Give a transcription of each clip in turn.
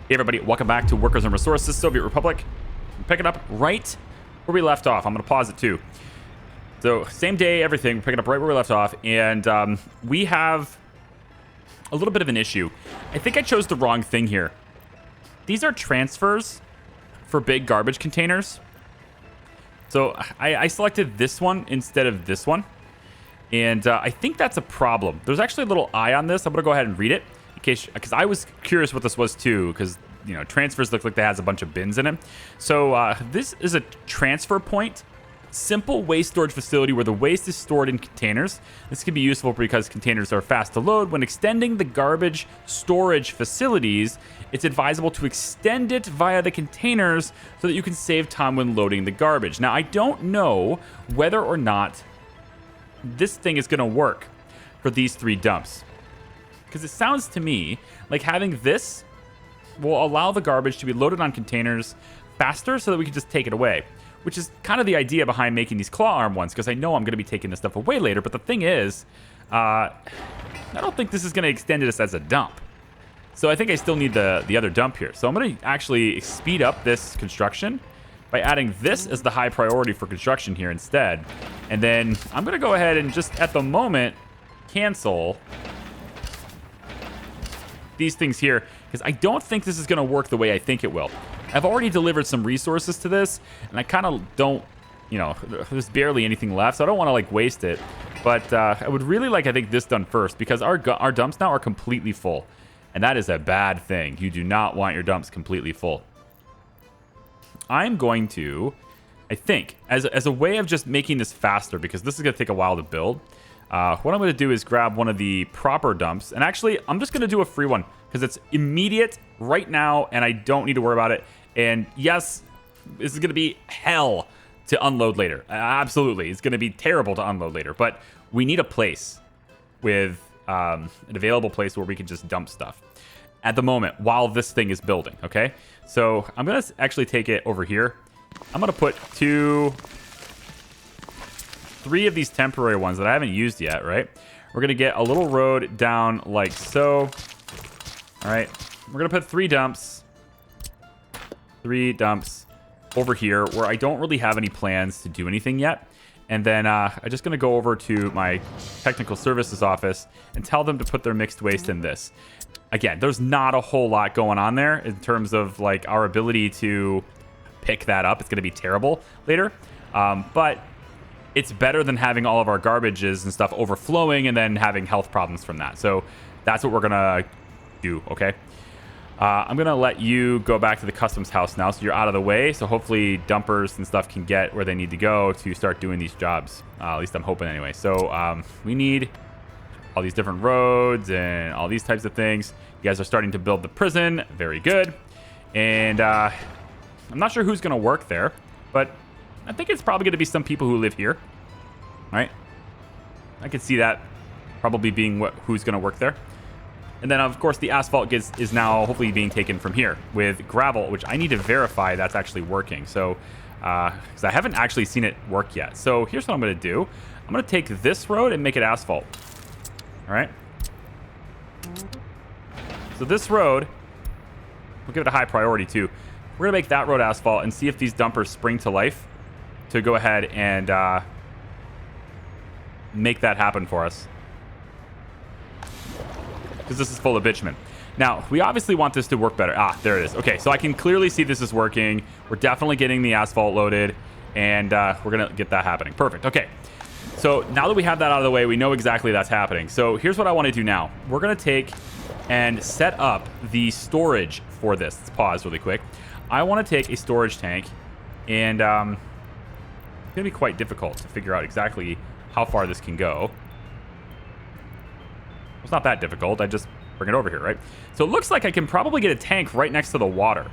Hey everybody, welcome back to Workers and Resources, Soviet Republic. Pick it up right where we left off. I'm going to pause it too. So, same day, everything. We're picking up right where we left off. And we have a little bit of an issue. I think I chose the wrong thing here. These are transfers for big garbage containers. So, I selected this one instead of this one. And I think that's a problem. There's actually a little eye on this. I'm going to go ahead and read it. Because I was curious what this was too, because transfers look like they has a bunch of bins in it. So this is a transfer point, simple waste storage facility where the waste is stored in containers. This can be useful because containers are fast to load. When extending the garbage storage facilities, it's advisable to extend it via the containers so that you can save time when loading the garbage. Now, I don't know whether or not this thing is going to work for these 3 dumps. Because it sounds to me like having this will allow the garbage to be loaded on containers faster so that we can just take it away. Which is kind of the idea behind making these claw arm ones, because I know I'm going to be taking this stuff away later. But the thing is, I don't think this is going to extend this as a dump. So I think I still need the other dump here. So I'm going to actually speed up this construction by adding this as the high priority for construction here instead. And then I'm going to go ahead and just at the moment cancel these things here, because I don't think this is going to work the way I think it will. I've already delivered some resources to this, and I kind of don't, there's barely anything left, so I don't want to waste it. But I would really I think this done first, because our dumps now are completely full, and that is a bad thing. You do not want your dumps completely full. I'm going to, I think, as a way of just making this faster, because this is going to take a while to build. What I'm going to do is grab one of the proper dumps. And actually, I'm just going to do a free one because it's immediate right now and I don't need to worry about it. And yes, this is going to be hell to unload later. Absolutely. It's going to be terrible to unload later. But we need a place with an available place where we can just dump stuff at the moment while this thing is building. Okay. So I'm going to actually take it over here. I'm going to put 3 of these temporary ones that I haven't used yet, right? We're going to get a little road down like so. All right. We're going to put 3 dumps over here where I don't really have any plans to do anything yet. And then I'm just going to go over to my technical services office and tell them to put their mixed waste in this. Again, there's not a whole lot going on there in terms of our ability to pick that up. It's going to be terrible later. But it's better than having all of our garbages and stuff overflowing and then having health problems from that. So that's what we're going to do, okay? I'm going to let you go back to the customs house now so you're out of the way. So hopefully dumpers and stuff can get where they need to go to start doing these jobs. At least I'm hoping anyway. So we need all these different roads and all these types of things. You guys are starting to build the prison. Very good. And I'm not sure who's going to work there, but I think it's probably going to be some people who live here. All right. I could see that probably being who's going to work there. And then, of course, the asphalt is now hopefully being taken from here with gravel, which I need to verify that's actually working. So, because I haven't actually seen it work yet. So here's what I'm going to do. I'm going to take this road and make it asphalt. All right. So this road, we'll give it a high priority too. We're going to make that road asphalt and see if these dumpers spring to life to go ahead and make that happen for us. Because this is full of bitumen. Now, we obviously want this to work better. Ah, there it is. Okay, so I can clearly see this is working. We're definitely getting the asphalt loaded, and we're going to get that happening. Perfect. Okay, so now that we have that out of the way, we know exactly that's happening. So here's what I want to do now. We're going to take and set up the storage for this. Let's pause really quick. I want to take a storage tank, and it's going to be quite difficult to figure out exactly how far this can go. It's not that difficult. I just bring it over here, right? So it looks like I can probably get a tank right next to the water,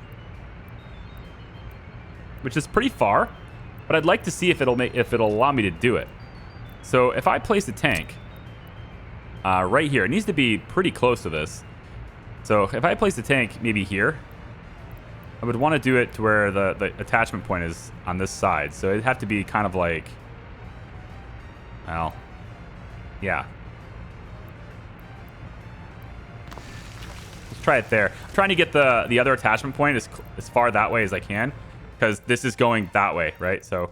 which is pretty far, but I'd like to see if it'll allow me to do it. So if I place a tank right here, it needs to be pretty close to this. So if I place a tank maybe here, I would want to do it to where the attachment point is on this side. So it'd have to be kind of like, well, yeah. Let's try it there. trying to get the other attachment point as far that way as I can, because this is going that way, right? So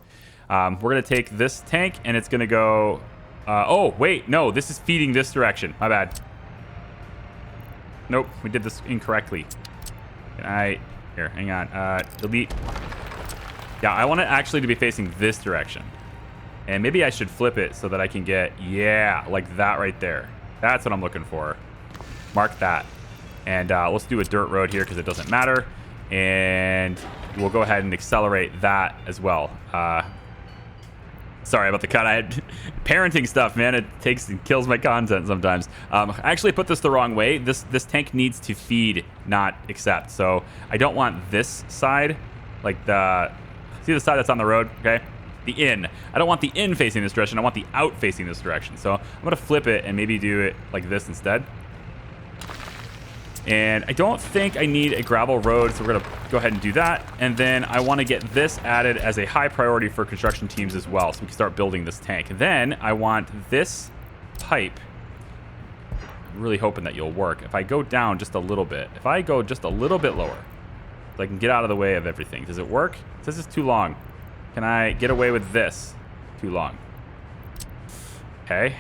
we're going to take this tank, and it's going to go... oh, wait. No, this is feeding this direction. My bad. Nope, we did this incorrectly. Can I... Here, hang on. Delete. Yeah, I want it actually to be facing this direction. And maybe I should flip it so that I can get... Yeah, like that right there. That's what I'm looking for. Mark that. And let's do a dirt road here because it doesn't matter. And we'll go ahead and accelerate that as well. Sorry about the cut. I had parenting stuff, man. It takes and kills my content sometimes. I actually put this the wrong way. This tank needs to feed, not accept. So I don't want this side, like see the side that's on the road, okay? The in. I don't want the in facing this direction. I want the out facing this direction. So I'm going to flip it and maybe do it like this instead. And I don't think I need a gravel road, so we're going to go ahead and do that. And then I want to get this added as a high priority for construction teams as well, so we can start building this tank. Then I want this pipe. I'm really hoping that you'll work. If I go down just a little bit, if I go just a little bit lower, so I can get out of the way of everything. Does it work? It says it's too long. Can I get away with this? Too long. Okay.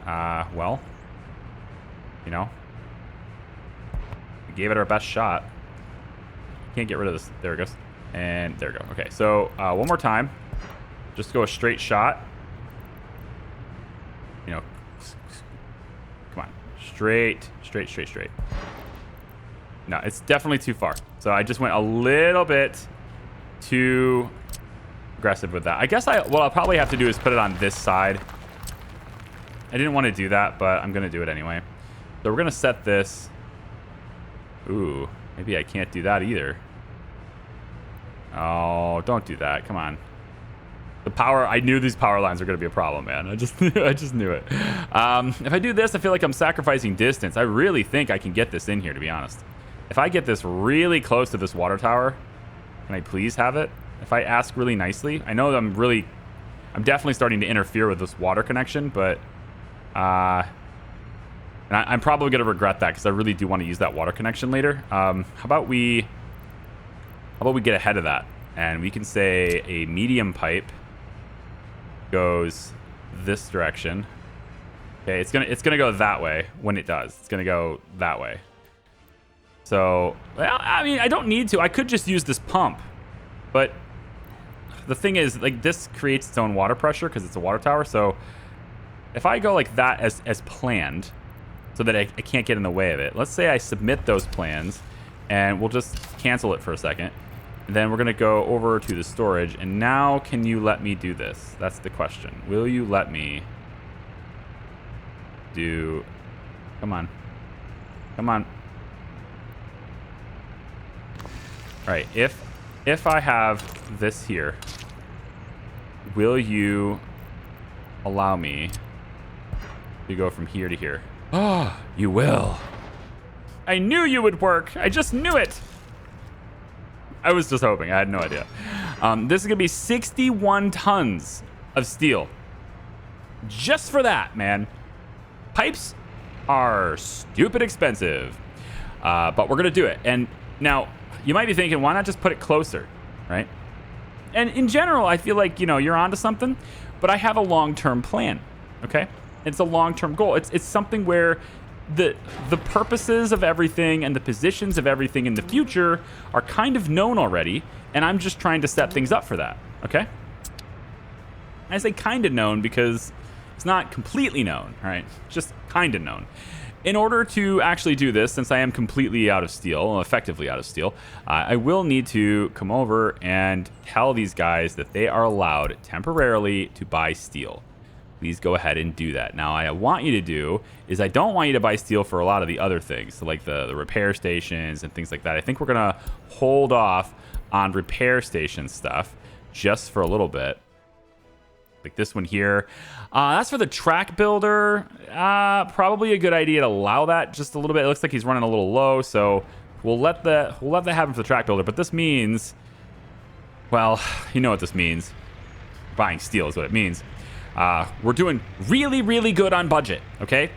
Well, you know. We gave it our best shot. Can't get rid of this. There it goes. And there we go. Okay, so one more time. Just go a straight shot. You know, come on. Straight. No, it's definitely too far. So I just went a little bit too aggressive with that. I guess what I'll probably have to do is put it on this side. I didn't want to do that, but I'm going to do it anyway. So we're going to set this. Ooh, maybe I can't do that either. Oh, don't do that. Come on. The power, I knew these power lines were going to be a problem, man. I just knew it. If I do this, I feel like I'm sacrificing distance. I really think I can get this in here, to be honest. If I get this really close to this water tower, can I please have it? If I ask really nicely, I know I'm definitely starting to interfere with this water connection, but and I'm probably going to regret that because I really do want to use that water connection later. How about we get ahead of that, and we can say a medium pipe goes this direction. Okay, it's gonna go that way when it does. It's gonna go that way. So, well, I mean, I don't need to. I could just use this pump, but the thing is, like, this creates its own water pressure because it's a water tower. So if I go like that as planned, so that I can't get in the way of it. Let's say I submit those plans, and we'll just cancel it for a second. And then we're going to go over to the storage. And now, can you let me do this? That's the question. Will you let me do... Come on. Come on. All right. If I have this here, will you allow me to go from here to here? Oh, you will. I knew you would work. I just knew it. I was just hoping. I had no idea. This is going to be 61 tons of steel. Just for that, man. Pipes are stupid expensive. But we're going to do it. And now, you might be thinking, why not just put it closer, right? And in general, I feel like, you're onto something. But I have a long-term plan, okay? It's a long-term goal. It's something where the purposes of everything and the positions of everything in the future are kind of known already, and I'm just trying to set things up for that, okay? I say kind of known because it's not completely known, right? Just kind of known. In order to actually do this, since I am completely out of steel, effectively out of steel, I will need to come over and tell these guys that they are allowed temporarily to buy steel. Please go ahead and do that. Now, I want you to do is I don't want you to buy steel for a lot of the other things, so like the repair stations and things like that. I think we're going to hold off on repair station stuff just for a little bit. Like this one here. That's for the track builder. Probably a good idea to allow that just a little bit. It looks like he's running a little low, so we'll let that happen for the track builder. But this means, well, you know what this means. Buying steel is what it means. We're doing really, really good on budget, okay?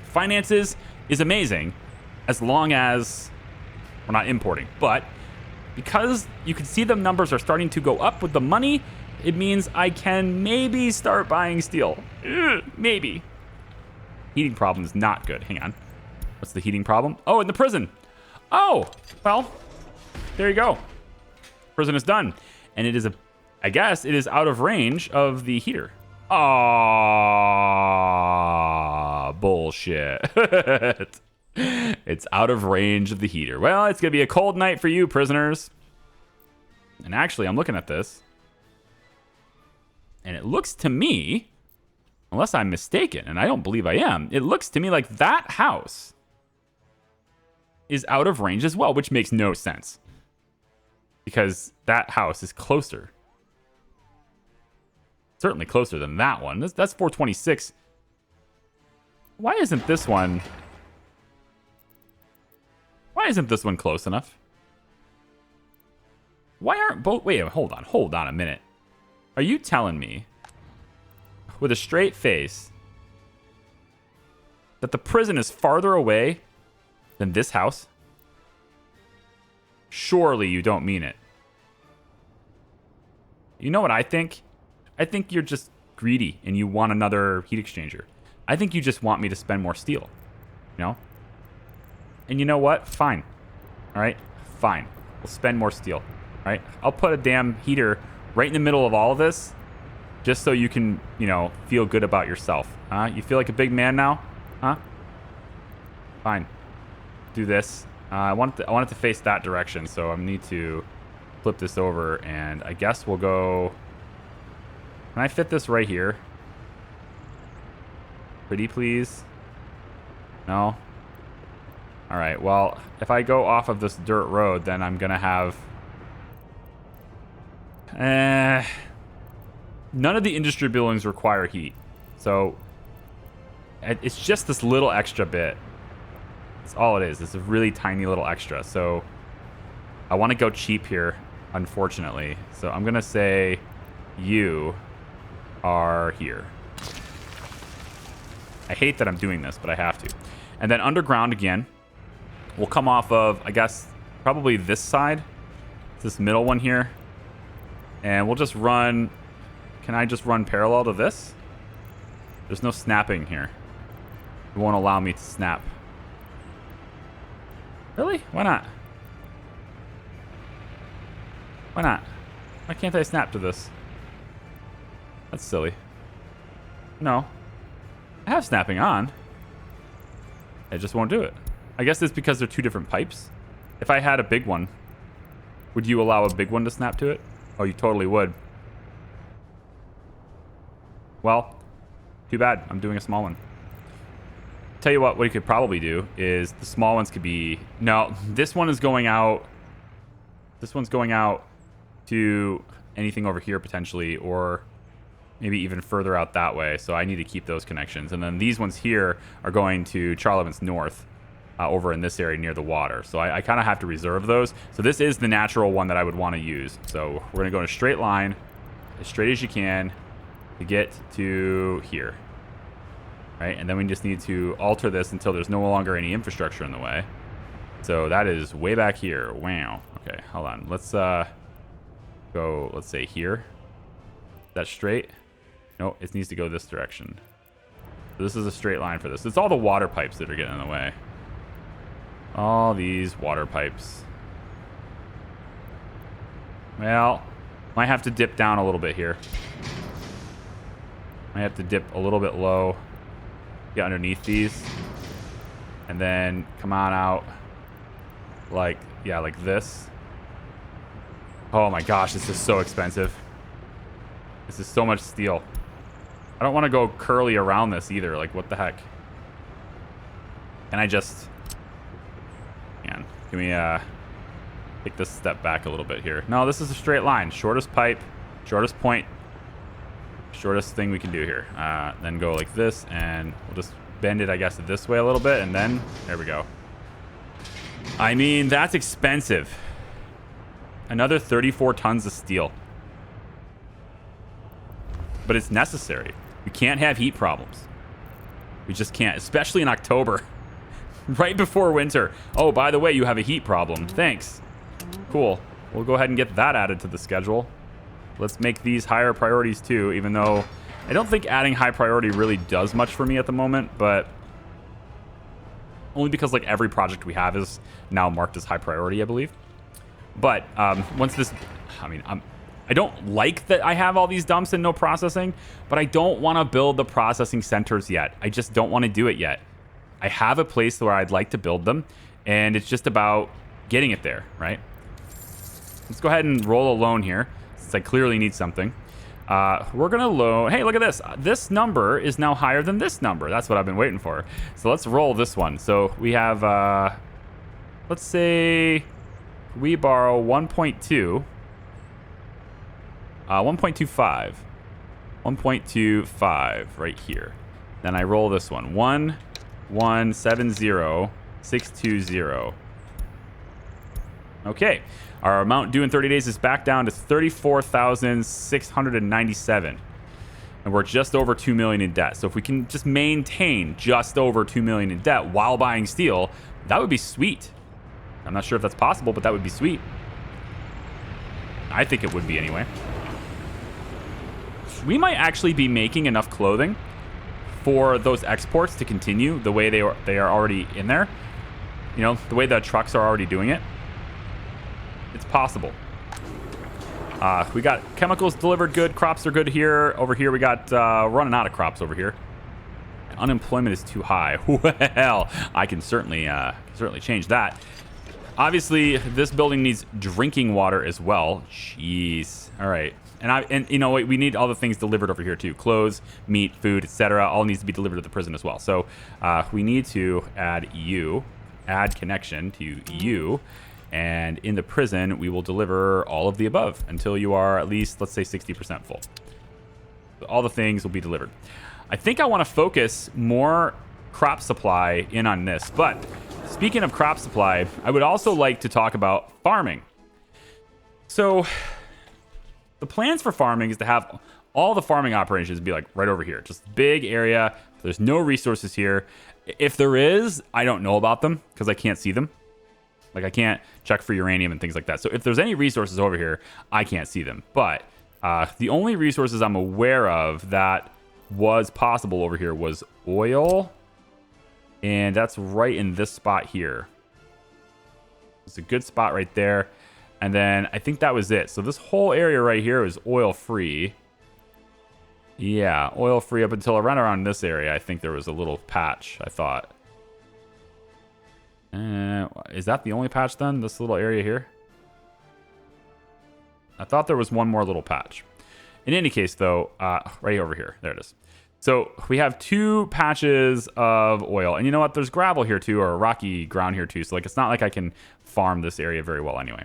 Finances is amazing as long as We're not importing. But because you can see the numbers are starting to go up with the money, it means I can maybe start buying steel. Maybe. Heating problem is not good. Hang on. What's the heating problem? Oh, in the prison. Oh, well, there you go. Prison is done. And it is I guess it is out of range of the heater. Ah, bullshit. It's out of range of the heater. Well, it's going to be a cold night for you, prisoners. And actually, I'm looking at this. And it looks to me, unless I'm mistaken, and I don't believe I am, it looks to me like that house is out of range as well, which makes no sense. Because that house is closer. Certainly closer than that one. That's 426. Why isn't this one... Why isn't this one close enough? Why aren't both... Wait, hold on a minute. Are you telling me, with a straight face, that the prison is farther away than this house? Surely you don't mean it. You know what I think? I think you're just greedy and you want another heat exchanger. I think you just want me to spend more steel. You know? And you know what? Fine. All right? Fine. We'll spend more steel. All right? I'll put a damn heater right in the middle of all of this just so you can, you know, feel good about yourself. Huh? You feel like a big man now? Huh? Fine. Do this. I want it to face that direction, so I need to flip this over, and I guess we'll go... Can I fit this right here? Pretty please? No? Alright, well, if I go off of this dirt road, then I'm gonna have... none of the industry buildings require heat. So, it's just this little extra bit. That's all it is. It's a really tiny little extra. So, I want to go cheap here, unfortunately. So, I'm going to say you are here. I hate that I'm doing this, but I have to. And then underground again. We'll come off of, I guess, probably this side. This middle one here. And we'll just run... Can I just run parallel to this? There's no snapping here. It won't allow me to snap. Really? Why not? Why not? Why can't I snap to this? That's silly. No. I have snapping on. I just won't do it. I guess it's because they're two different pipes. If I had a big one, would you allow a big one to snap to it? Oh, you totally would. Well, too bad. I'm doing a small one. Tell you what you could probably do is the small ones could be... No, this one is going out... This one's going out to anything over here potentially, or maybe even further out that way. So I need to keep those connections. And then these ones here are going to Charlevoix North, over in this area near the water. So I kind of have to reserve those. So this is the natural one that I would want to use. So we're going to go in a straight line, as straight as you can, to get to here. Right? And then we just need to alter this until there's no longer any infrastructure in the way. So that is way back here. Wow. Okay, hold on. Let's go, let's say here. That's straight. No, it needs to go this direction. So this is a straight line for this. It's all the water pipes that are getting in the way. All these water pipes. Well, might have to dip down a little bit here. Might have to dip a little bit low. Get underneath these. And then come on out. Like, yeah, like this. Oh my gosh, this is so expensive. This is so much steel. I don't want to go curly around this either. Like, what the heck? Can I just... Man, can we take this step back a little bit here? No, this is a straight line. Shortest pipe, shortest point, shortest thing we can do here. Then go like this, and we'll just bend it, I guess, this way a little bit, and then there we go. I mean, that's expensive. Another 34 tons of steel. But it's necessary. We can't have heat problems. We just can't, especially in October. Right before winter. Oh, by the way, you have a heat problem. Thanks. Cool. We'll go ahead and get that added to the schedule. Let's make these higher priorities too, even though I don't think adding high priority really does much for me at the moment, but only because like every project we have is now marked as high priority, I believe. But once this, I mean, I don't like that I have all these dumps and no processing, but I don't want to build the processing centers yet. I just don't want to do it yet. I have a place where I'd like to build them, and it's just about getting it there, right? Let's go ahead and roll a loan here, since I clearly need something. We're going to loan... Hey, look at this. This number is now higher than this number. That's what I've been waiting for. So let's roll this one. So we have, let's say we borrow 1.2. 1.25. 1.25 right here. Then I roll this one. 1,170,620. Okay. Our amount due in 30 days is back down to 34,697. And we're just over 2 million in debt. So if we can just maintain just over 2 million in debt while buying steel, that would be sweet. I'm not sure if that's possible, but that would be sweet. I think it would be anyway. We might actually be making enough clothing for those exports to continue the way they are already in there. You know, the way the trucks are already doing it. It's possible. We got chemicals delivered good. Crops are good here. Over here, we got running out of crops over here. Unemployment is too high. Well, I can certainly change that. Obviously, this building needs drinking water as well. Jeez. All right. And you know what? We need all the things delivered over here too. Clothes, meat, food, etc. All needs to be delivered to the prison as well. So we need to add EU, add connection to EU. And in the prison, we will deliver all of the above until you are at least, let's say, 60% full. So all the things will be delivered. I think I want to focus more crop supply in on this. But speaking of crop supply, I would also like to talk about farming. So the plans for farming is to have all the farming operations be like right over here. Just big area. There's no resources here. If there is, I don't know about them because I can't see them. Like, I can't check for uranium and things like that. So if there's any resources over here, I can't see them. But the only resources I'm aware of that was possible over here was oil. And that's right in this spot here. It's a good spot right there. And then I think that was it. So this whole area right here is oil-free. Yeah, oil-free up until around this area. I think there was a little patch, I thought. Is that the only patch then? This little area here? I thought there was one more little patch. In any case, though, right over here. There it is. So we have 2 patches of oil. And you know what? There's gravel here too, or rocky ground here too. So like, it's not like I can farm this area very well anyway.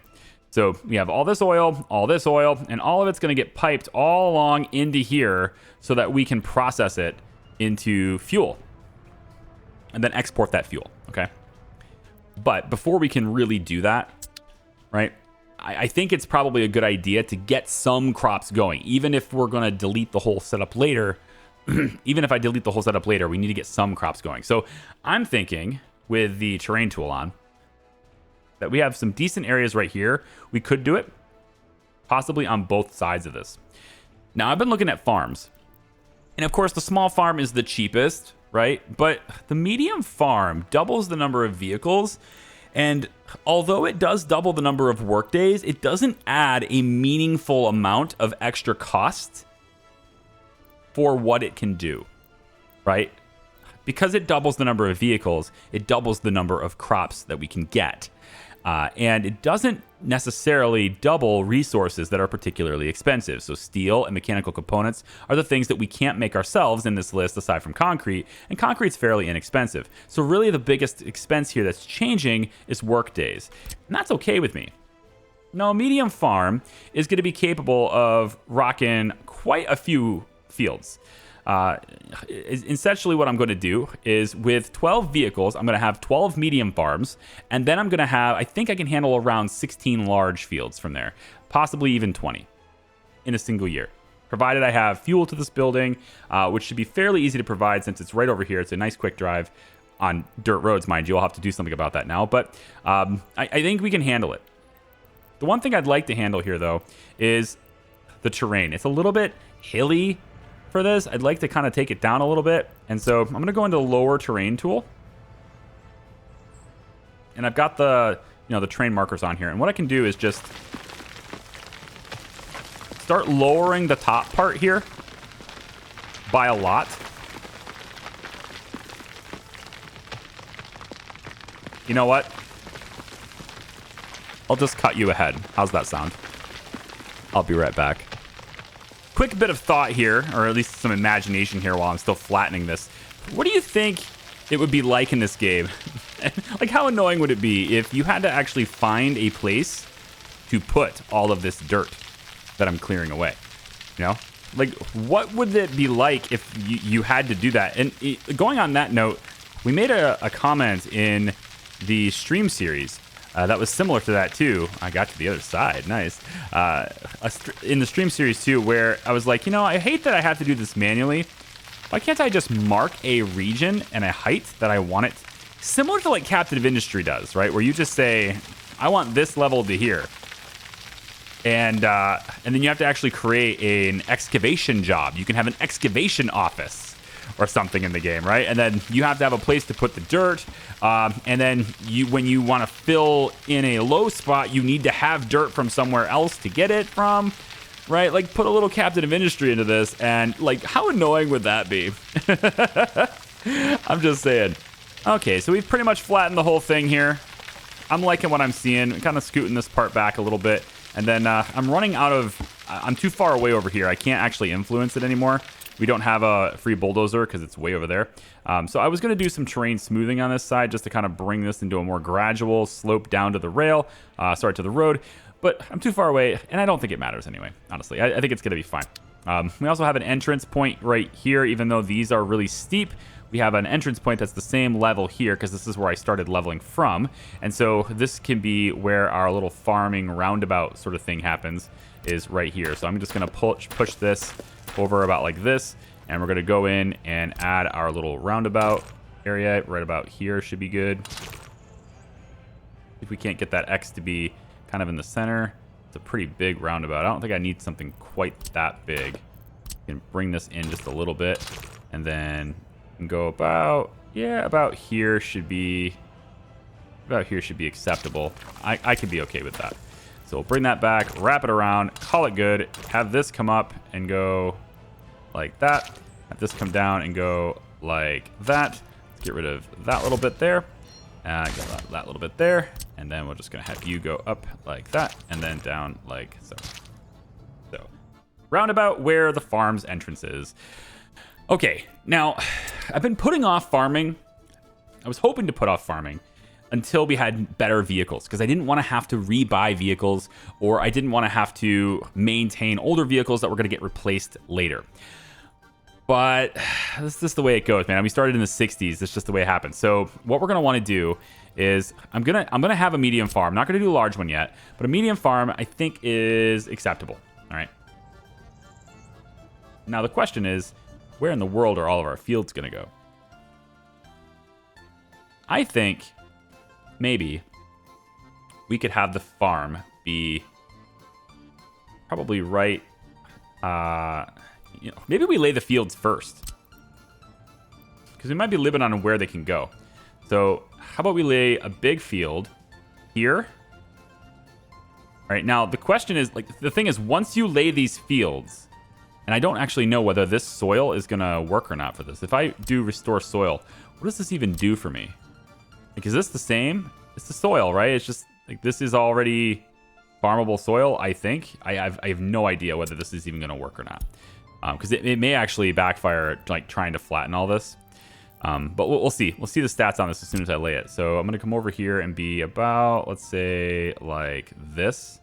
So we have all this oil, and all of it's going to get piped all along into here so that we can process it into fuel and then export that fuel. Okay. But before we can really do that, right, I think it's probably a good idea to get some crops going. Even if we're going to delete the whole setup later, even if I delete the whole setup later, we need to get some crops going. So I'm thinking with the terrain tool on that we have some decent areas right here. We could do it possibly on both sides of this. Now, I've been looking at farms. And of course, the small farm is the cheapest, right? But the medium farm doubles the number of vehicles. And although it does double the number of work days, it doesn't add a meaningful amount of extra cost for what it can do, right? Because it doubles the number of vehicles, it doubles the number of crops that we can get. And it doesn't necessarily double resources that are particularly expensive. So steel and mechanical components are the things that we can't make ourselves in this list aside from concrete, and concrete's fairly inexpensive. So really the biggest expense here that's changing is work days, and that's okay with me. Now, a medium farm is going to be capable of rocking quite a few fields. Essentially what I'm going to do is with 12 vehicles, I'm going to have 12 medium farms, and then I'm going to have, I think I can handle around 16 large fields from there, possibly even 20 in a single year, provided I have fuel to this building, which should be fairly easy to provide since it's right over here. It's a nice quick drive. on dirt roads, mind you. I'll have to do something about that now. But I think we can handle it. The one thing I'd like to handle here, though, is the terrain. It's a little bit hilly for this. I'd like to kind of take it down a little bit. And so I'm going to go into the lower terrain tool. And I've got the, the terrain markers on here. And what I can do is just start lowering the top part here by a lot. You know what? I'll just cut you ahead. How's that sound? I'll be right back. Quick bit of thought here, or at least some imagination here while I'm still flattening this. What do you think it would be like in this game? Like, how annoying would it be if you had to actually find a place to put all of this dirt that I'm clearing away? Like, what would it be like if you had to do that? And going on that note, we made a comment in the stream series that was similar to that too. I got to the other side. Nice. In the stream series too, where I was like, I hate that I have to do this manually. Why can't I just mark a region and a height that I want it? Similar to like Captive Industry does, right? Where you just say, I want this level to here. And then you have to actually create an excavation job. You can have an excavation office or something in the game, right? And then you have to have a place to put the dirt. And then when you want to fill in a low spot, you need to have dirt from somewhere else to get it from, right? Like, put a little Captain of Industry into this, and like, how annoying would that be? I'm just saying. Okay, so we've pretty much flattened the whole thing here. I'm liking what I'm seeing. I'm kind of scooting this part back a little bit. And then I'm running out of... I'm too far away over here. I can't actually influence it anymore. We don't have a free bulldozer because it's way over there. So I was going to do some terrain smoothing on this side just to kind of bring this into a more gradual slope down to the rail. Sorry, to the road. But I'm too far away, and I don't think it matters anyway, honestly. I think it's going to be fine. We also have an entrance point right here, even though these are really steep. We have an entrance point that's the same level here because this is where I started leveling from. And so this can be where our little farming roundabout sort of thing happens, is right here. So I'm just going to push this over about like this, and we're going to go in and add our little roundabout area right about here. Should be good. If we can't get that X to be kind of in the center, it's a pretty big roundabout. I don't think I need something quite that big. You can bring this in just a little bit, and then go about here should be acceptable. I could be okay with that. So we'll bring that back, wrap it around, call it good, have this come up and go like that, have this come down and go like that. Let's get rid of that little bit there, get that little bit there, and then we're just gonna have you go up like that and then down like so. So roundabout where the farm's entrance is. Okay, now, I've been putting off farming. I was hoping to put off farming until we had better vehicles, because I didn't want to have to rebuy vehicles, or I didn't want to have to maintain older vehicles that were going to get replaced later. But this is just the way it goes, man. We started in the 60s. That's just the way it happens. So what we're going to want to do is I'm gonna have a medium farm. I'm not going to do a large one yet, but a medium farm I think is acceptable. All right. Now the question is, where in the world are all of our fields going to go? I think maybe we could have the farm be probably right. Maybe we lay the fields first, because we might be living on where they can go. So how about we lay a big field here? All right, now the question is, like, the thing is, once you lay these fields, and I don't actually know whether this soil is going to work or not for this. If I do restore soil, what does this even do for me? Like, is this the same? It's the soil, right? It's just, like, this is already farmable soil, I think. I have no idea whether this is even going to work or not. Because it may actually backfire, like, trying to flatten all this. But we'll see. We'll see the stats on this as soon as I lay it. So I'm going to come over here and be about, let's say, like this.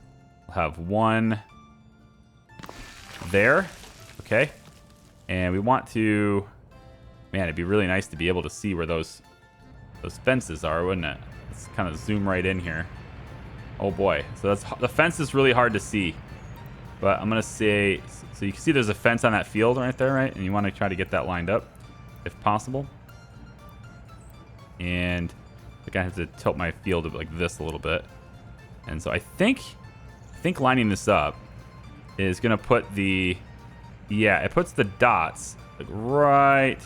We'll have one there. Okay, and we want to, man, it'd be really nice to be able to see where those fences are, wouldn't it? Let's kind of zoom right in here. Oh boy, so the fence is really hard to see, but I'm gonna say, so you can see there's a fence on that field right there, right? And you want to try to get that lined up if possible. And I think I have to tilt my field like this a little bit. And so I think lining this up is going to put the... Yeah, it puts the dots like right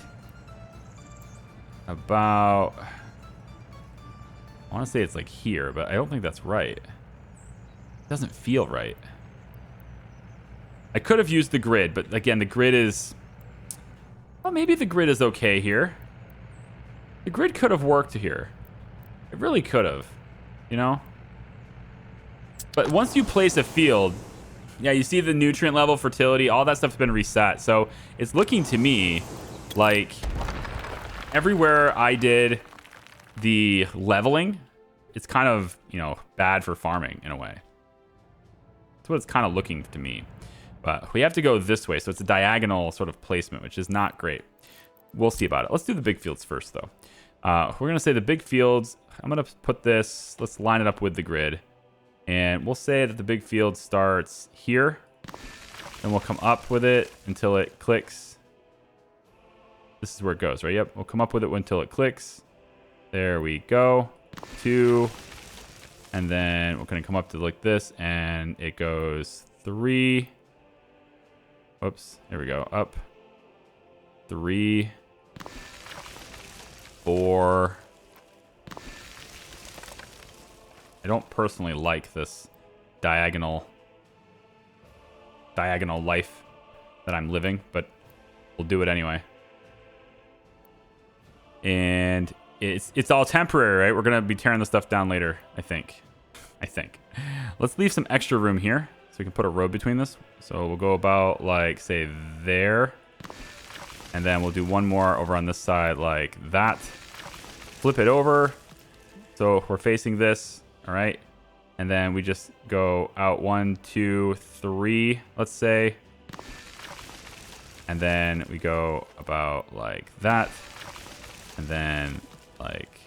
about... I want to say it's like here, but I don't think that's right. It doesn't feel right. I could have used the grid, but again, the grid is... Well, maybe the grid is okay here. The grid could have worked here. It really could have, you know? But once you place a field, yeah, you see the nutrient level, fertility, all that stuff's been reset. So it's looking to me like everywhere I did the leveling, it's kind of, you know, bad for farming in a way. That's what it's kind of looking to me. But we have to go this way, so it's a diagonal sort of placement, which is not great. We'll see about it. Let's do the big fields first, though. We're going to say the big fields, I'm going to put this, let's line it up with the grid. And we'll say that the big field starts here. And we'll come up with it until it clicks. This is where it goes, right? Yep, we'll come up with it until it clicks. There we go. 2. And then we're going to come up to like this, and it goes 3. Whoops, there we go. Up. 3. 4. I don't personally like this diagonal life that I'm living, but we'll do it anyway. And it's all temporary, right? We're gonna be tearing this stuff down later, I think. Let's leave some extra room here so we can put a road between this. So we'll go about like say there, and then we'll do one more over on this side like that. Flip it over so we're facing this. All right. And then we just go out 1, 2, 3, let's say. And then we go about like that. And then like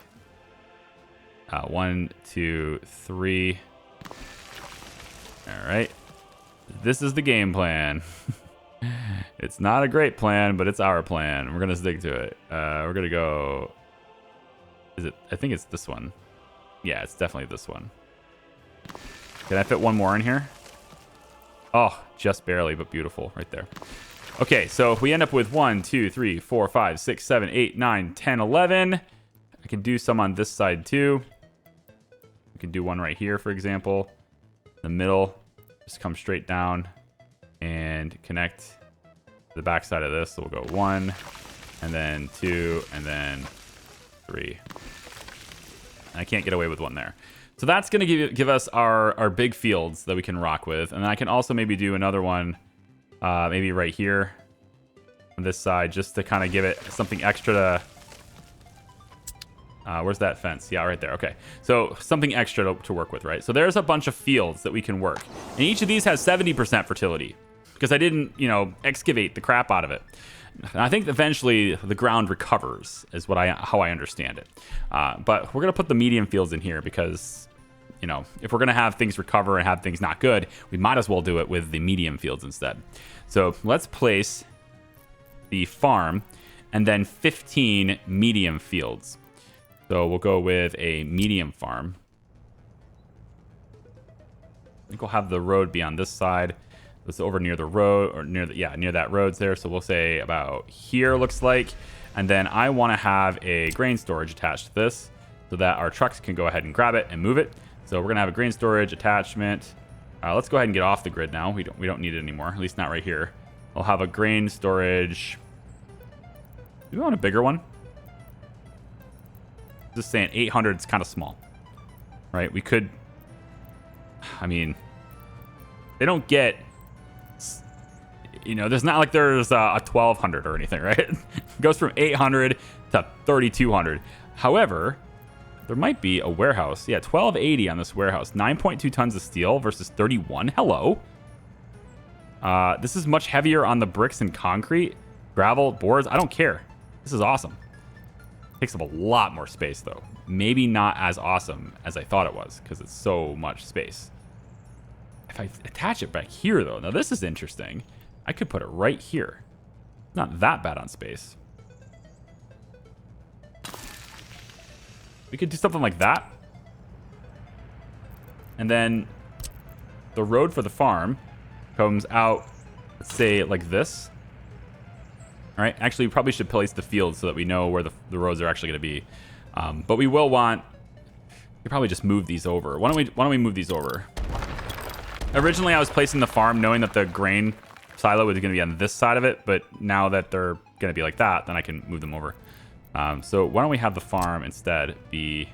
1, 2, 3. All right. This is the game plan. It's not a great plan, but it's our plan. We're going to stick to it. We're going to go... Is it? I think it's this one. Yeah, it's definitely this one. Can I fit one more in here? Oh, just barely, but beautiful right there. Okay, so if we end up with 1, 2, 3, 4, 5, 6, 7, 8, 9, 10, 11. I can do some on this side too. We can do one right here, for example. The middle, just come straight down and connect to the back side of this. So we'll go 1, and then 2, and then 3. I can't get away with one there. So that's going to give us our big fields that we can rock with. And then I can also maybe do another one, maybe right here on this side, just to kind of give it something extra to... where's that fence? Yeah, right there. Okay. So something extra to work with, right? So there's a bunch of fields that we can work. And each of these has 70% fertility because I didn't, you know, excavate the crap out of it. And I think eventually the ground recovers is how I understand it. But we're going to put the medium fields in here because, you know, if we're going to have things recover and have things not good, we might as well do it with the medium fields instead. So let's place the farm and then 15 medium fields. So we'll go with a medium farm. I think we'll have the road be on this side. It's over near the road, or near that road's there. So we'll say about here looks like. And then I want to have a grain storage attached to this so that our trucks can go ahead and grab it and move it. So we're going to have a grain storage attachment. Let's go ahead and get off the grid now. We don't need it anymore, at least not right here. I'll have a grain storage. Do we want a bigger one? Just saying 800 is kind of small, right? We could, I mean, they don't get, you know, there's not like there's a 1200 or anything, right? It goes from 800 to 3200. However, there might be a warehouse. Yeah, 1280 on this warehouse. 9.2 tons of steel versus 31. Hello. This is much heavier on the bricks and concrete. Gravel, boards, I don't care. This is awesome. Takes up a lot more space, though. Maybe not as awesome as I thought it was because it's so much space. If I attach it back here, though, now this is interesting. I could put it right here. Not that bad on space. We could do something like that. And then the road for the farm comes out, let's say, like this. All right. Actually, we probably should place the field so that we know where the roads are actually going to be. But we will want... We probably just move these over. Why don't we move these over? Originally, I was placing the farm knowing that the grain silo was going to be on this side of it, but now that they're going to be like that, then I can move them over. So why don't we have the farm instead be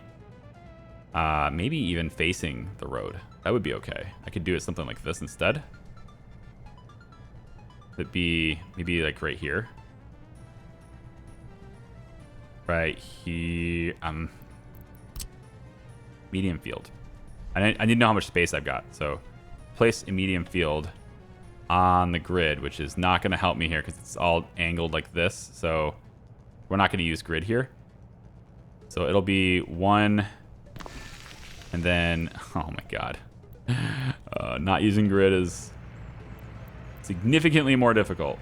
maybe even facing the road? That would be okay. I could do it something like this instead. It'd be maybe like right here. Right here. Medium field. I need to know how much space I've got. So place a medium field on the grid, which is not going to help me here because it's all angled like this. So we're not going to use grid here. So it'll be 1, and then, oh my god. Not using grid is significantly more difficult.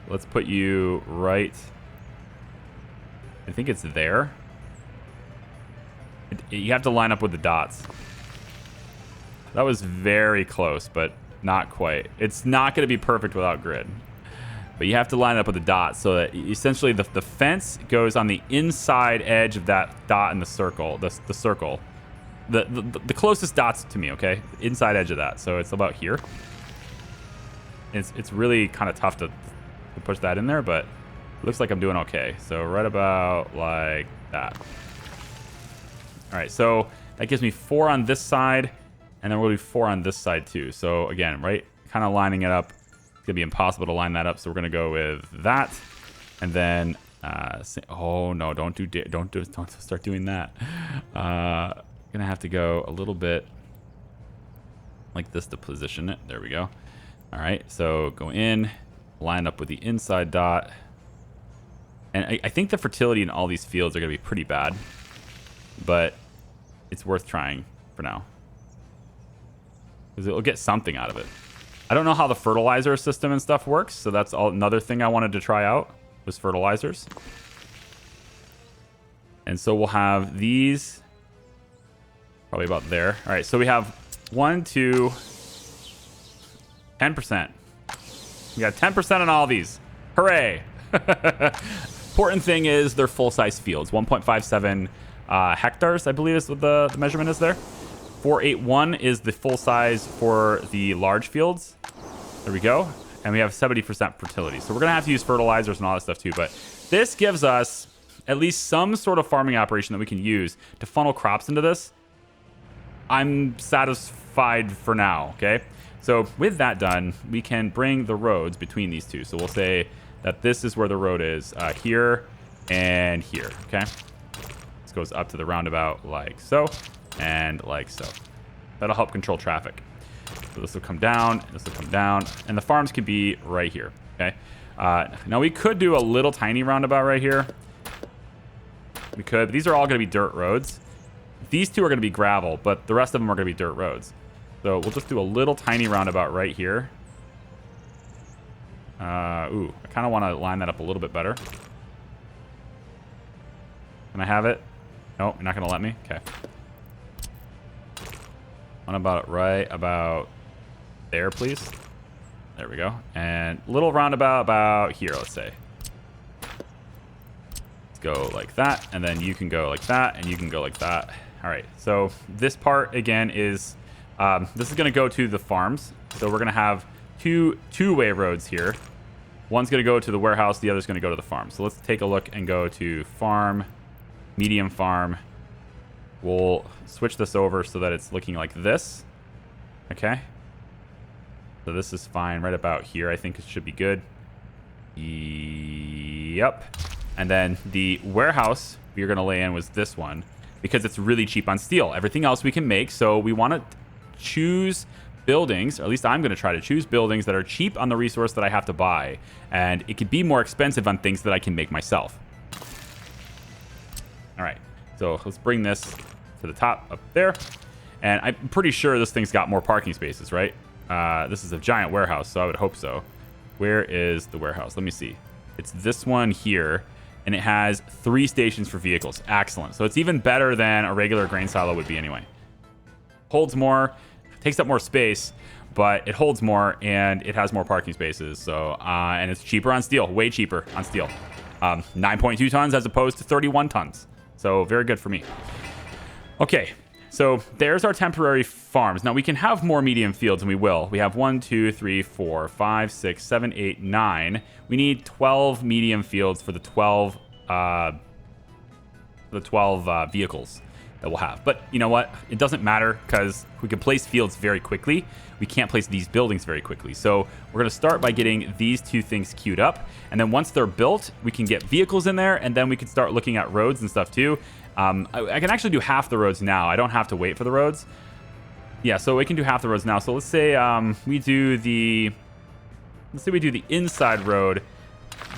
Let's put you right, I think it's there. You have to line up with the dots. That was very close, but not quite. It's not going to be perfect without grid. But you have to line up with the dots so that essentially the fence goes on the inside edge of that dot in the circle. The circle. The closest dots to me, okay? Inside edge of that. So it's about here. It's really kind of tough to push that in there, but it looks like I'm doing okay. So right about like that. All right, so that gives me 4 on this side, and then we'll do 4 on this side too. So again, right, kind of lining it up. It's gonna be impossible to line that up, so we're gonna go with that, and then oh no, don't start doing that. Gonna have to go a little bit like this to position it. There we go. All right, so go in, line up with the inside dot, and I think the fertility in all these fields are gonna be pretty bad, but it's worth trying for now because it'll get something out of it. I don't know how the fertilizer system and stuff works, so that's another thing I wanted to try out was fertilizers. And so we'll have these probably about there. All right, so we have 1, 2, 10%. We got 10% on all these. Hooray! Important thing is they're full-size fields. 1.57 hectares, I believe is what the measurement is there. 481 is the full size for the large fields. There we go. And we have 70% fertility. So we're going to have to use fertilizers and all that stuff too. But this gives us at least some sort of farming operation that we can use to funnel crops into this. I'm satisfied for now, okay? So with that done, we can bring the roads between these two. So we'll say that this is where the road is, here and here, okay? This goes up to the roundabout like so. And like so. That'll help control traffic. So this will come down, this will come down, and the farms can be right here, okay? Now we could do a little tiny roundabout right here. We could, but these are all gonna be dirt roads. These two are gonna be gravel, but the rest of them are gonna be dirt roads. So we'll just do a little tiny roundabout right here. Ooh, I kinda wanna line that up a little bit better. Can I have it? No, you're not gonna let me? Okay. One about right about there, please. There we go. And little roundabout about here, let's say. Let's go like that, and then you can go like that, and you can go like that. All right, so this part, again, is... this is going to go to the farms. So we're going to have two-way roads here. One's going to go to the warehouse, the other's going to go to the farm. So let's take a look and go to farm, medium farm. We'll switch this over so that it's looking like this. Okay. So this is fine right about here. I think it should be good. Yep. And then the warehouse we were going to lay in was this one because it's really cheap on steel. Everything else we can make. So we want to choose buildings, or at least I'm going to try to choose buildings that are cheap on the resource that I have to buy. And it could be more expensive on things that I can make myself. All right. So let's bring this to the top up there. And I'm pretty sure this thing's got more parking spaces, right? This is a giant warehouse, so I would hope so. Where is the warehouse? Let me see. It's this one here. and it has 3 stations for vehicles. Excellent. So it's even better than a regular grain silo would be anyway. Holds more, takes up more space, but it holds more, and it has more parking spaces. So, and it's cheaper on steel, way cheaper on steel. 9.2 tons as opposed to 31 tons. So very good for me. Okay, so there's our temporary farms. Now we can have more medium fields, and we will. We have 1, 2, 3, 4, 5, 6, 7, 8, 9. We need 12 medium fields for the 12 vehicles that we'll have. But you know what? It doesn't matter because we can place fields very quickly. We can't place these buildings very quickly. So we're going to start by getting these 2 things queued up. And then once they're built, we can get vehicles in there. And then we can start looking at roads and stuff too. I can actually do half the roads now. I don't have to wait for the roads. Yeah, so we can do half the roads now. So let's say we do the inside road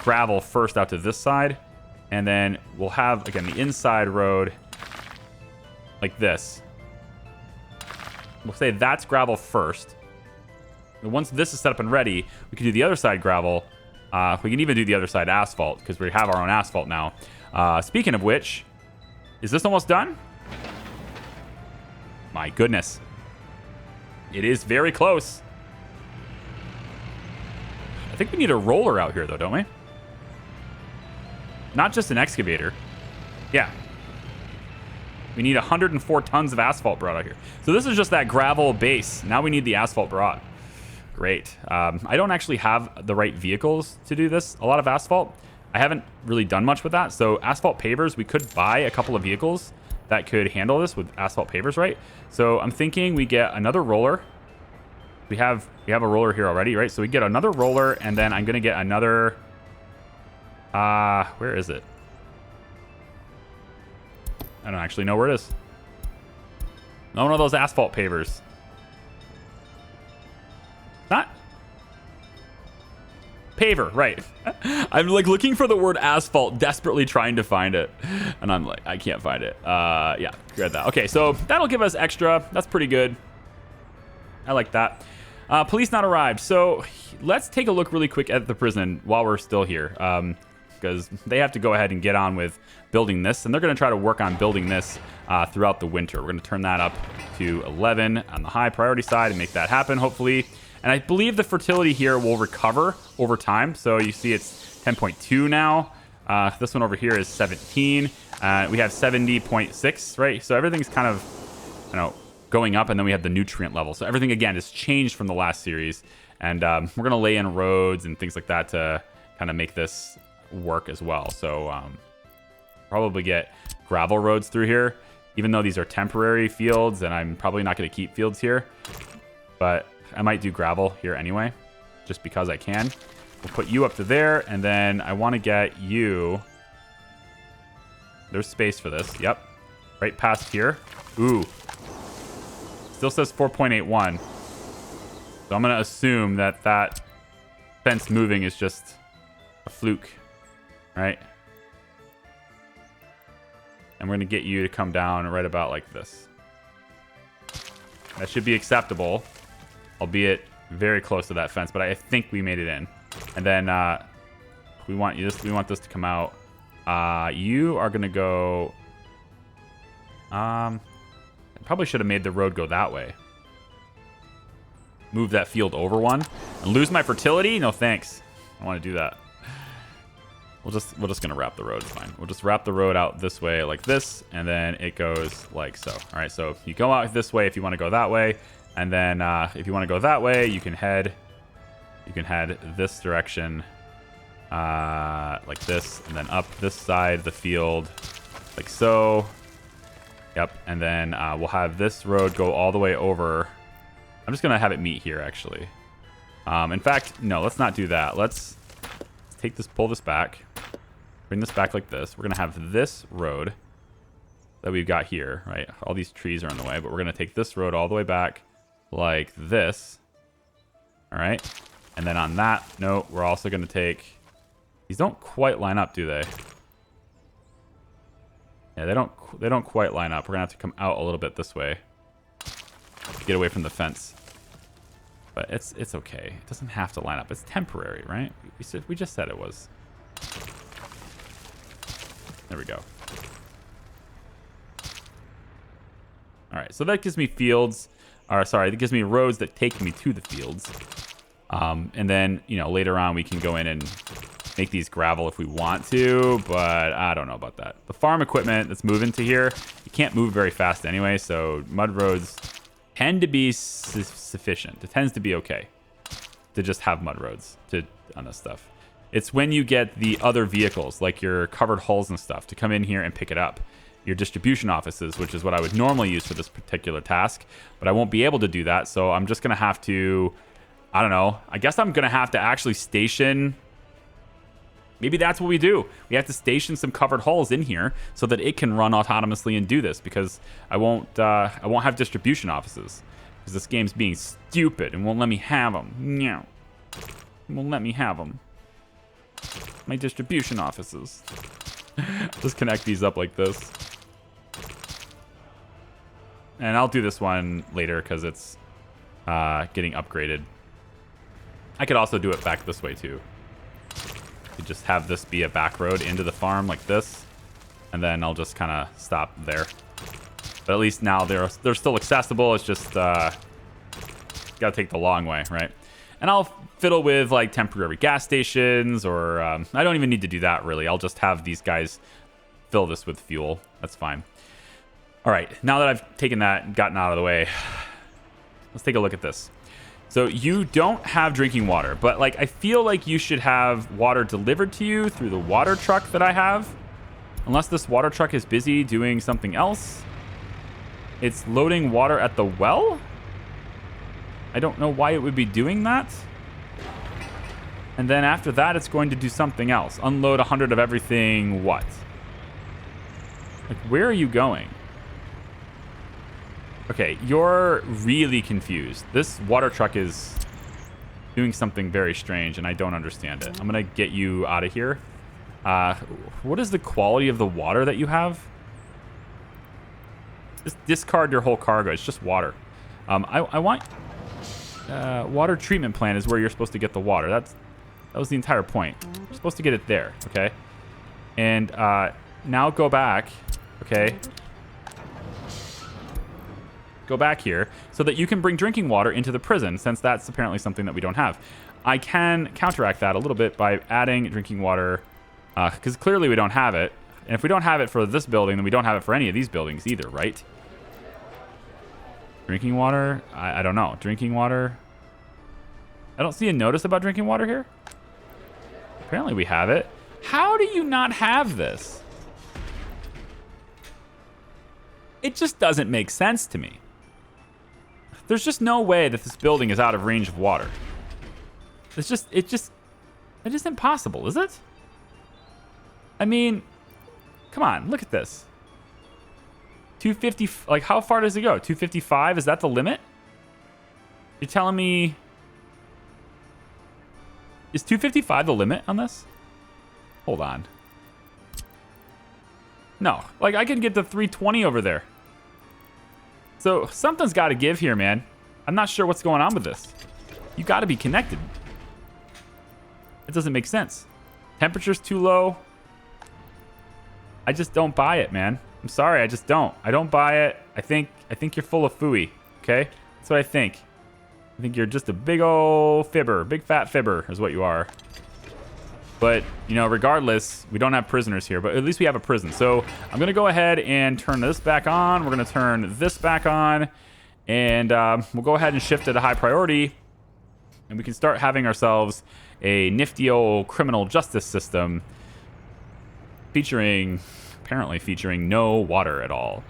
gravel first out to this side. And then we'll have, again, the inside road like this. We'll say that's gravel first. And once this is set up and ready, we can do the other side gravel. We can even do the other side asphalt because we have our own asphalt now. Speaking of which, is this almost done? My goodness. It is very close. I think we need a roller out here though, don't we? Not just an excavator. Yeah. We need 104 tons of asphalt brought out here. So this is just that gravel base. Now we need the asphalt brought. Great. I don't actually have the right vehicles to do this. A lot of asphalt. I haven't really done much with that. So asphalt pavers, we could buy a couple of vehicles that could handle this with asphalt pavers, right? So I'm thinking we get another roller. We have a roller here already, right? So we get another roller, and then I'm gonna get another. Where is it? I don't actually know where it is. One of those asphalt pavers. Not paver, right? I'm like looking for the word asphalt, desperately trying to find it, and I'm like, I can't find it. Yeah, grab that. Okay, so that'll give us extra. That's pretty good. I like that. Police not arrived. So let's take a look really quick at the prison while we're still here, because they have to go ahead and get on with building this, and they're going to try to work on building this throughout the winter. We're going to turn that up to 11 on the high priority side and make that happen, hopefully. And I believe the fertility here will recover over time. So you see it's 10.2 now. This one over here is 17. We have 70.6, right? So everything's kind of, going up, and then we have the nutrient level. So everything, again, has changed from the last series. And we're going to lay in roads and things like that to kind of make this work as well. So probably get gravel roads through here, even though these are temporary fields, and I'm probably not going to keep fields here. But I might do gravel here anyway, just because I can. We'll put you up to there, and then I want to get you. There's space for this. Yep. Right past here. Ooh. Still says 4.81. So I'm going to assume that that fence moving is just a fluke, right? And we're going to get you to come down right about like this. That should be acceptable, albeit very close to that fence, but I think we made it in. And then we want this to come out. You are going to go... I probably should have made the road go that way. Move that field over one. And lose my fertility? No, thanks. I don't want to do that. We're just going to wrap the road. It's fine. We'll just wrap the road out this way like this, and then it goes like so. All right, so you go out this way if you want to go that way, and then if you want to go that way, you can head this direction like this, and then up this side of the field like so. Yep, and then we'll have this road go all the way over. I'm just going to have it meet here, actually. In fact, no, let's not do that. Let's take this, pull this back, bring this back like this. We're going to have this road that we've got here, right? All these trees are in the way, but we're going to take this road all the way back like this. All right. And then on that note, we're also going to take... These don't quite line up, do they? Yeah, they don't quite line up. We're going to have to come out a little bit this way to get away from the fence. But it's okay. It doesn't have to line up. It's temporary, right? We just said it was. There we go. All right, so that gives me fields. Or sorry, that gives me roads that take me to the fields. And then, you know, later on we can go in and make these gravel if we want to, but I don't know about that. The farm equipment that's moving to here, you can't move very fast anyway, so mud roads tend to be sufficient. It tends to be okay to just have mud roads on this stuff. It's when you get the other vehicles, like your covered hulls and stuff, to come in here and pick it up. Your distribution offices, which is what I would normally use for this particular task, but I won't be able to do that, so I'm just going to have to, I don't know, I guess I'm going to have to actually station, maybe that's what we do. We have to station some covered hulls in here so that it can run autonomously and do this, because I won't have distribution offices, because this game's being stupid and won't let me have them. No, it won't let me have them. My distribution offices. Just connect these up like this. And I'll do this one later because it's getting upgraded. I could also do it back this way too. Could just have this be a back road into the farm like this, and then I'll just kind of stop there. But at least now they're still accessible. It's just gotta take the long way, right? And I'll fiddle with like temporary gas stations, or I don't even need to do that really. I'll just have these guys fill this with fuel. That's fine. All right, now that I've taken that and gotten out of the way, let's take a look at this. So you don't have drinking water, but like I feel like you should have water delivered to you through the water truck that I have. Unless this water truck is busy doing something else. It's loading water at the well? I don't know why it would be doing that. And then after that, it's going to do something else. Unload 100 of everything, what? Like, where are you going? Okay, you're really confused. This water truck is doing something very strange, and I don't understand it. I'm going to get you out of here. What is the quality of the water that you have? Just discard your whole cargo. It's just water. I want... water treatment plant is where you're supposed to get the water. That was the entire point. You're supposed to get it there, okay? And now go back, okay? Go back here so that you can bring drinking water into the prison, since that's apparently something that we don't have. I can counteract that a little bit by adding drinking water, because clearly we don't have it. And if we don't have it for this building, then we don't have it for any of these buildings either, right? Drinking water? I don't know. Drinking water? I don't see a notice about drinking water here. Apparently we have it. How do you not have this? It just doesn't make sense to me. There's just no way that this building is out of range of water. It is impossible, is it? I mean, come on, look at this. 250, like how far does it go? 255, is that the limit? You're telling me, is 255 the limit on this? Hold on. No, like I can get to 320 over there. So something's got to give here, man. I'm not sure what's going on with this. You got to be connected. It doesn't make sense. Temperature's too low. I just don't buy it, man. I'm sorry, I just don't. I don't buy it. I think you're full of phooey, okay? That's what I think. I think you're just a big old fibber. Big fat fibber is what you are. But, you know, regardless, we don't have prisoners here, but at least we have a prison. So I'm going to go ahead and turn this back on. We're going to turn this back on. And we'll go ahead and shift it to high priority. And we can start having ourselves a nifty old criminal justice system apparently featuring no water at all.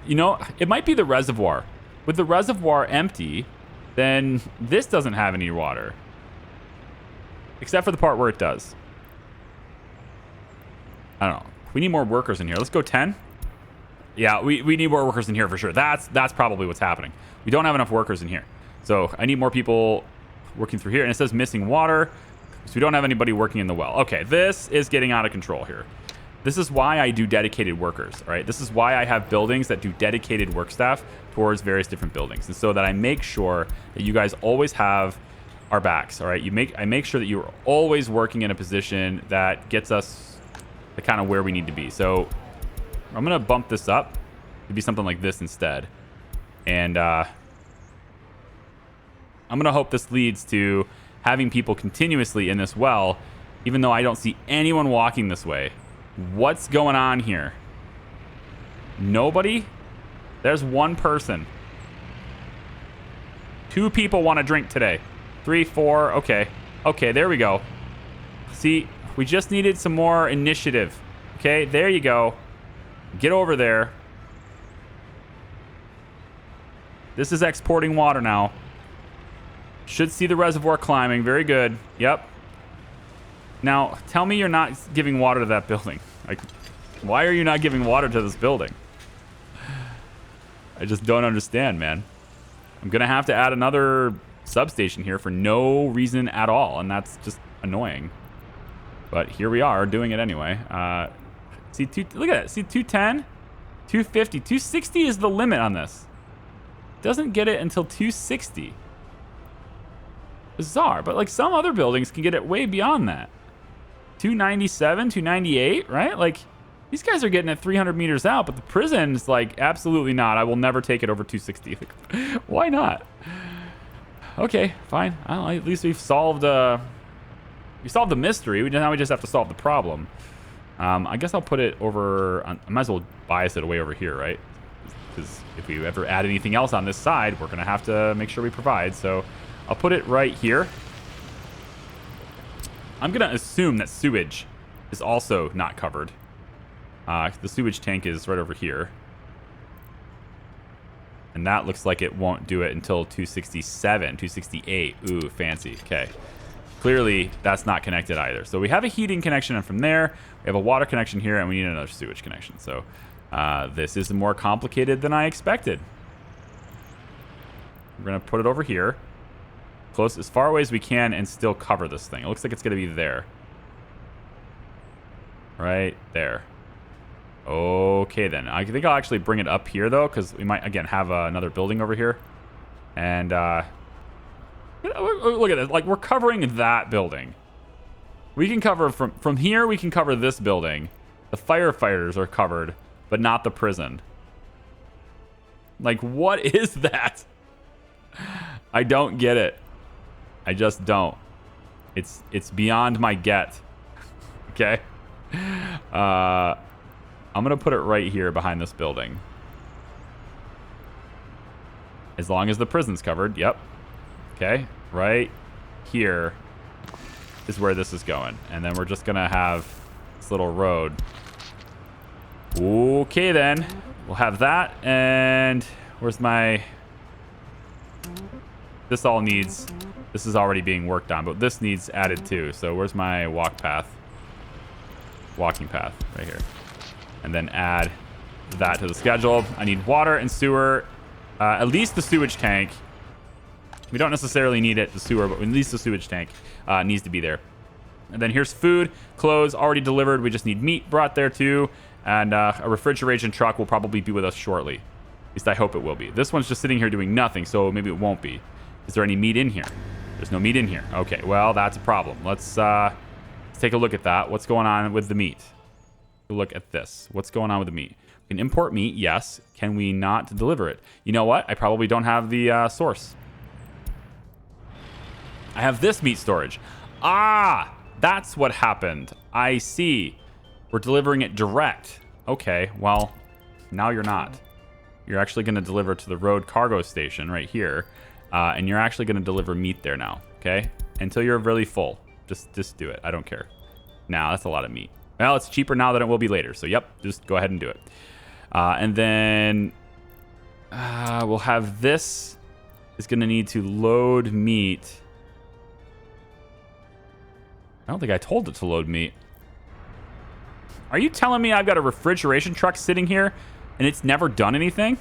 You know, it might be the reservoir. With the reservoir empty, then this doesn't have any water. Except for the part where it does. I don't know. We need more workers in here. Let's go 10. Yeah, we need more workers in here for sure. That's probably what's happening. We don't have enough workers in here. So I need more people working through here. And it says missing water. So we don't have anybody working in the well. Okay, this is getting out of control here. This is why I do dedicated workers, all right? This is why I have buildings that do dedicated work staff towards various different buildings. And so that I make sure that you guys always have our backs, all right? I make sure that you're always working in a position that gets us to kind of where we need to be. So I'm going to bump this up to be something like this instead. And I'm going to hope this leads to having people continuously in this well, even though I don't see anyone walking this way. What's going on here? Nobody? There's one person. 2 people want to drink today. 3, 4. Okay. Okay, there we go. See, we just needed some more initiative. Okay, there you go. Get over there. This is exporting water now. Should see the reservoir climbing. Very good. Yep. Now, tell me you're not giving water to that building. Like, why are you not giving water to this building? I just don't understand, man. I'm going to have to add another substation here for no reason at all, and that's just annoying. But here we are doing it anyway. See, look at that. See, 210, 250, 260 is the limit on this. Doesn't get it until 260. Bizarre, but like some other buildings can get it way beyond that. 297, 298, right? Like these guys are getting it 300 meters out, but the prison's like absolutely not. I will never take it over 260. Why not? Okay, fine. I don't know, at least we've solved the mystery. Now we just have to solve the problem. I guess I'll put it over. I might as well bias it away over here, right? Because if we ever add anything else on this side, we're gonna have to make sure we provide. So I'll put it right here. I'm gonna assume that sewage is also not covered. The sewage tank is right over here. And that looks like it won't do it until 267, 268. Ooh, fancy. Okay. Clearly, that's not connected either. So we have a heating connection from there. We have a water connection here, and we need another sewage connection. So this is more complicated than I expected. We're going to put it over here. Close as far away as we can and still cover this thing. It looks like it's going to be there. Right there. Okay, then. I think I'll actually bring it up here, though, because we might, again, have another building over here. And look at this. Like, we're covering that building. We can cover from here, we can cover this building. The firefighters are covered, but not the prison. Like, what is that? I don't get it. I just don't. It's beyond my get. Okay? I'm going to put it right here behind this building. As long as the prison's covered. Yep. Okay. Right here is where this is going. And then we're just going to have this little road. Okay, then. We'll have that. And where's my... This all needs... This is already being worked on, but this needs added too. So where's my walk path? Walking path right here. And then add that to the schedule. I need water and sewer. At least the sewage tank. We don't necessarily need it, the sewer, but at least the sewage tank needs to be there. And then here's food, clothes already delivered. We just need meat brought there too. And a refrigeration truck will probably be with us shortly. At least I hope it will be. This one's just sitting here doing nothing, so maybe it won't be. Is there any meat in here? There's no meat in here. Okay, well, that's a problem. Let's take a look at that. What's going on with the meat? Look at this. What's going on with the meat? We can import meat, yes. Can we not deliver it? You know what? I probably don't have the source. I have this meat storage. Ah, that's what happened. I see. We're delivering it direct. Okay, well, now you're not. You're actually going to deliver to the road cargo station right here. And you're actually going to deliver meat there now, okay? Until you're really full. Just do it. I don't care. Now, that's a lot of meat. Well, it's cheaper now than it will be later. So, yep, just go ahead and do it. And then we'll have this is going to need to load meat. I don't think I told it to load meat. Are you telling me I've got a refrigeration truck sitting here and it's never done anything?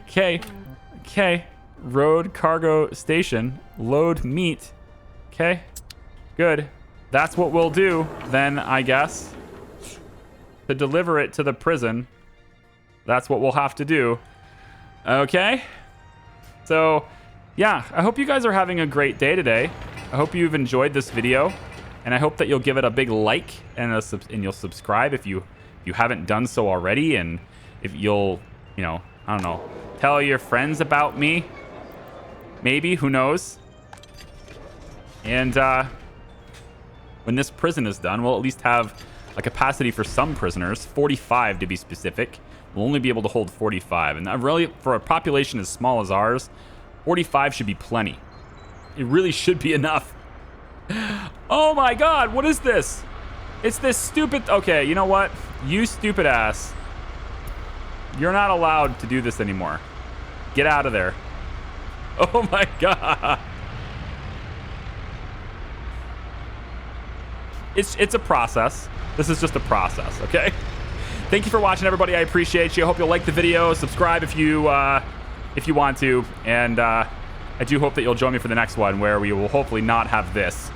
Okay. Road cargo station. Load meat. Okay. Good. That's what we'll do then, I guess. To deliver it to the prison. That's what we'll have to do. Okay. So, yeah. I hope you guys are having a great day today. I hope you've enjoyed this video. And I hope that you'll give it a big like and you'll subscribe if you haven't done so already. And if you'll, you know, I don't know, tell your friends about me. Maybe, who knows? And when this prison is done, we'll at least have a capacity for some prisoners, 45 to be specific. We'll only be able to hold 45. And really, for a population as small as ours, 45 should be plenty. It really should be enough. Oh my god, what is this? It's this stupid... Okay, you know what? You stupid ass. You're not allowed to do this anymore. Get out of there. Oh my god. It's a process. This is just a process, okay? Thank you for watching, everybody. I appreciate you. I hope you'll like the video. Subscribe if you want to. And I do hope that you'll join me for the next one where we will hopefully not have this.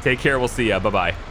Take care. We'll see ya. Bye-bye.